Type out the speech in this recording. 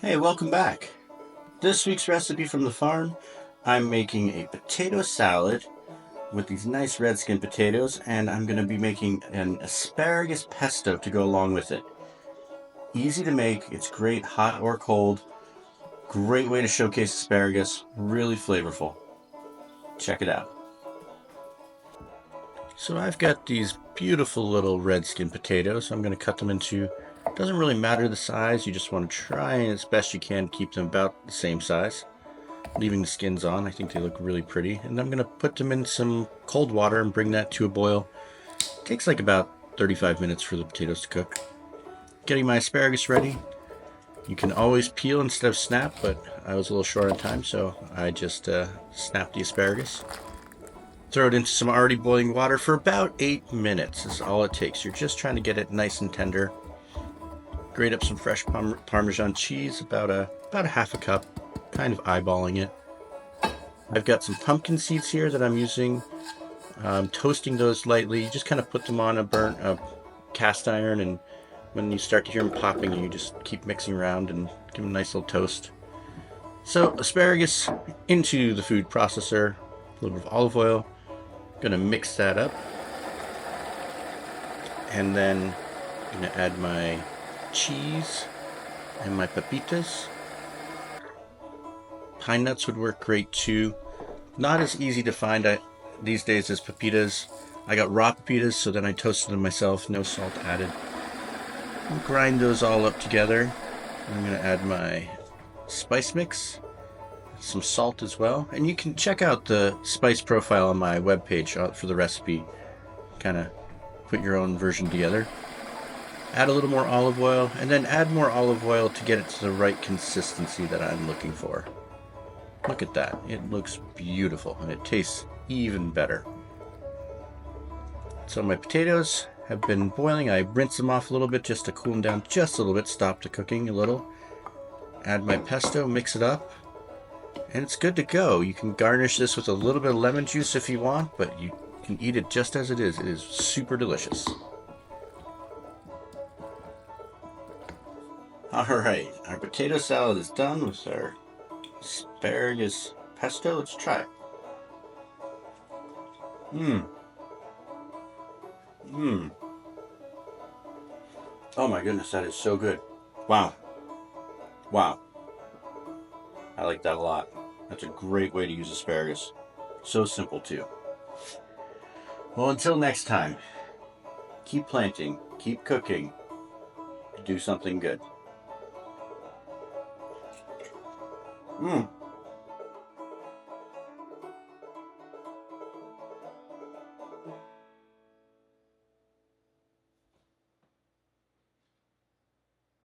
Hey, welcome back. This week's recipe from the farm, I'm making a potato salad with these nice red skin potatoes, and I'm going to be making an asparagus pesto to go along with it. Easy to make, it's great hot or cold, great way to showcase asparagus, really flavorful. Check it out. So I've got these beautiful little red skin potatoes. I'm going to cut them into, doesn't really matter the size, you just want to try and as best you can keep them about the same size. Leaving the skins on, I think they look really pretty. And I'm gonna put them in some cold water and bring that to a boil. It takes like about 35 minutes for the potatoes to cook. Getting my asparagus ready. You can always peel instead of snap, but I was a little short on time, so I just snapped the asparagus. Throw it into some already boiling water for about 8 minutes is all it takes. You're just trying to get it nice and tender. Grate up some fresh Parmesan cheese, about a half a cup, kind of eyeballing it. I've got some pumpkin seeds here that I'm using. Toasting those lightly. You just kind of put them on a cast iron, and when you start to hear them popping, you just keep mixing around and give them a nice little toast. So asparagus into the food processor, a little bit of olive oil. Gonna mix that up, and then I'm gonna add my cheese and my pepitas. Pine nuts would work great too. Not as easy to find these days as pepitas. I got raw pepitas, so then I toasted them myself, no salt added. I'll grind those all up together. I'm going to add my spice mix, some salt as well. And you can check out the spice profile on my webpage for the recipe. Kind of put your own version together. Add a little more olive oil, and then add more olive oil to get it to the right consistency that I'm looking for. Look at that. It looks beautiful, and it tastes even better. So my potatoes have been boiling. I rinse them off a little bit just to cool them down just a little bit, stop the cooking a little. Add my pesto, mix it up, and it's good to go. You can garnish this with a little bit of lemon juice if you want, but you can eat it just as it is. It is super delicious. Alright, our potato salad is done with our asparagus pesto. Let's try it. Oh my goodness, that is so good. Wow. Wow. I like that a lot. That's a great way to use asparagus. So simple too. Well, until next time, keep planting, keep cooking, do something good.